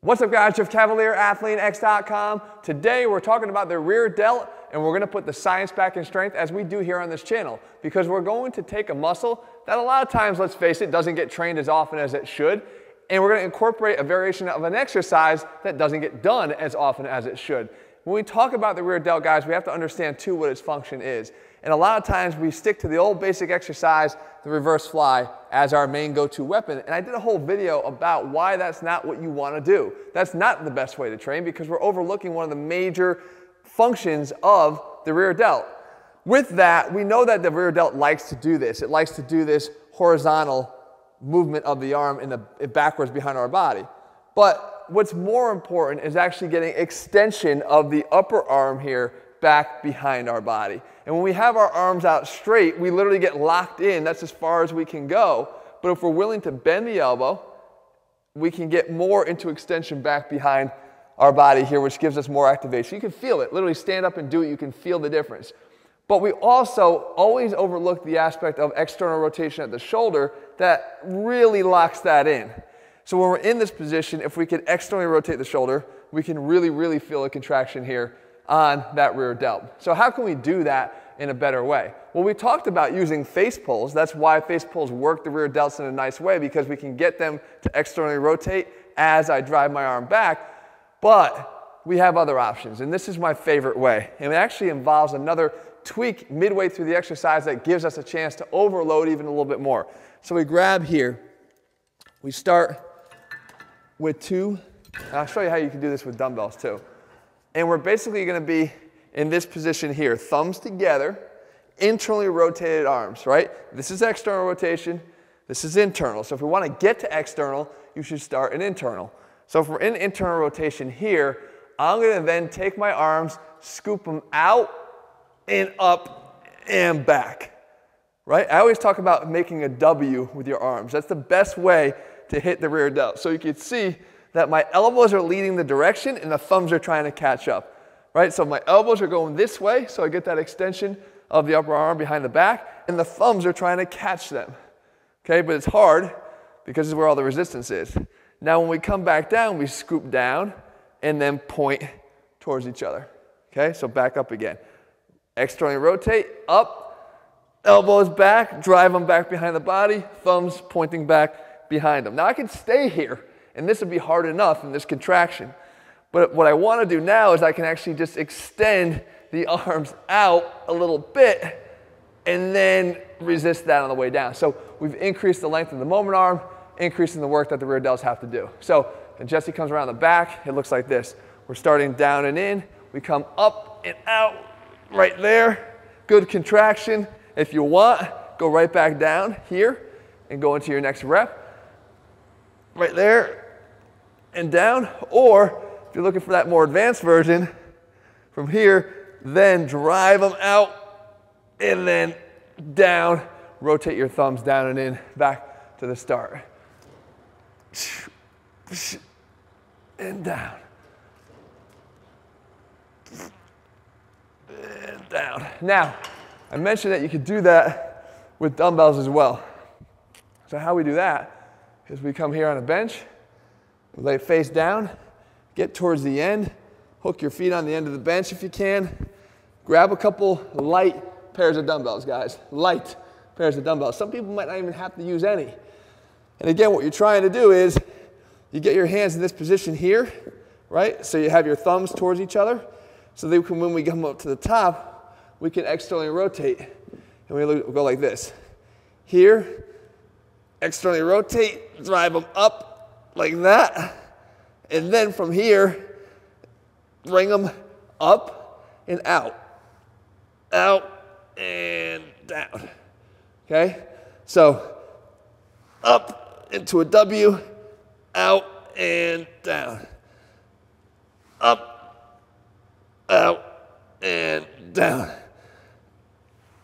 What's up guys, Jeff Cavalier, ATHLEAN-X.com. Today we're talking about the rear delt, and we're going to put the science back in strength as we do here on this channel, because we're going to take a muscle that a lot of times, let's face it, doesn't get trained as often as it should, and we're going to incorporate a variation of an exercise that doesn't get done as often as it should. When we talk about the rear delt, guys, we have to understand too what its function is. And a lot of times we stick to the old basic exercise, the reverse fly, as our main go-to weapon. And I did a whole video about why that's not what you want to do. That's not the best way to train, because we're overlooking one of the major functions of the rear delt. With that, we know that the rear delt likes to do this. It likes to do this horizontal movement of the arm in the backwards behind our body. But what's more important is actually getting extension of the upper arm here back behind our body. And when we have our arms out straight, we literally get locked in. That's as far as we can go. But if we're willing to bend the elbow, we can get more into extension back behind our body here, which gives us more activation. You can feel it. Literally stand up and do it. You can feel the difference. But we also always overlook the aspect of external rotation at the shoulder that really locks that in. So when we're in this position, if we can externally rotate the shoulder, we can really feel a contraction here on that rear delt. So how can we do that in a better way? Well, we talked about using face pulls. That's why face pulls work the rear delts in a nice way, because we can get them to externally rotate as I drive my arm back. But we have other options, and this is my favorite way. And it actually involves another tweak midway through the exercise that gives us a chance to overload even a little bit more. So we grab here. We start with two. I'll show you how you can do this with dumbbells too. And we're basically going to be in this position here, thumbs together, internally rotated arms, right? This is external rotation, this is internal. So if we want to get to external, you should start in internal. So if we're in internal rotation here, I'm going to then take my arms, scoop them out and up and back, right? I always talk about making a W with your arms. That's the best way to hit the rear delt. So you can see that my elbows are leading the direction and the thumbs are trying to catch up, right? So my elbows are going this way, so I get that extension of the upper arm behind the back, and the thumbs are trying to catch them, okay? But it's hard because this is where all the resistance is. Now when we come back down, we scoop down and then point towards each other, okay? So back up again. Externally rotate, up, elbows back, drive them back behind the body, thumbs pointing back behind them. Now I can stay here, and this would be hard enough in this contraction. But what I want to do now is I can actually just extend the arms out a little bit and then resist that on the way down. So we've increased the length of the moment arm, increasing the work that the rear delts have to do. So when Jesse comes around the back, it looks like this. We're starting down and in. We come up and out right there. Good contraction. If you want, go right back down here and go into your next rep. Right there and down. Or if you're looking for that more advanced version, from here, then drive them out and then down. Rotate your thumbs down and in, back to the start. And down. And down. Now, I mentioned that you could do that with dumbbells as well. So how we do that is we come here on a bench, we lay face down, get towards the end, hook your feet on the end of the bench if you can, grab a couple light pairs of dumbbells, guys, light pairs of dumbbells. Some people might not even have to use any. And again, what you're trying to do is you get your hands in this position here, right? So you have your thumbs towards each other, so that when we come up to the top, we can externally rotate, and we'll go like this. Here, externally rotate, drive them up like that, and then from here, bring them up and out and down, okay? So up into a W, out and down, up, out and down,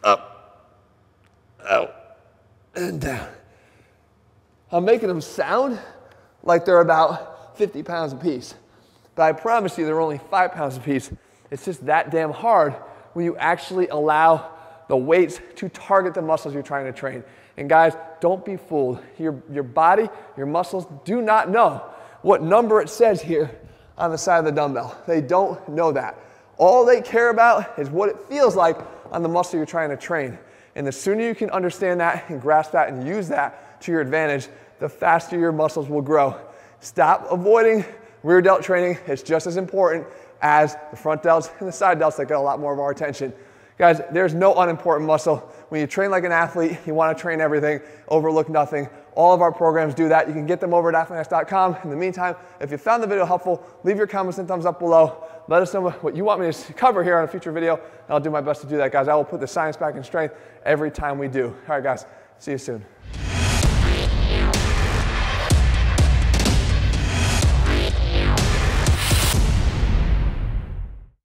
up, out and down. I'm making them sound like they're about 50 pounds apiece. But I promise you they're only 5 pounds apiece. It's just that damn hard when you actually allow the weights to target the muscles you're trying to train. And guys, don't be fooled. Your body, your muscles do not know what number it says here on the side of the dumbbell. They don't know that. All they care about is what it feels like on the muscle you're trying to train. And the sooner you can understand that and grasp that and use that to your advantage, the faster your muscles will grow. Stop avoiding rear delt training. It's just as important as the front delts and the side delts that get a lot more of our attention. Guys, there's no unimportant muscle. When you train like an athlete, you want to train everything, overlook nothing. All of our programs do that. You can get them over at ATHLEAN-X.com. In the meantime, if you found the video helpful, leave your comments and thumbs up below. Let us know what you want me to cover here on a future video, and I'll do my best to do that, guys. I will put the science back in strength every time we do. All right, guys, see you soon.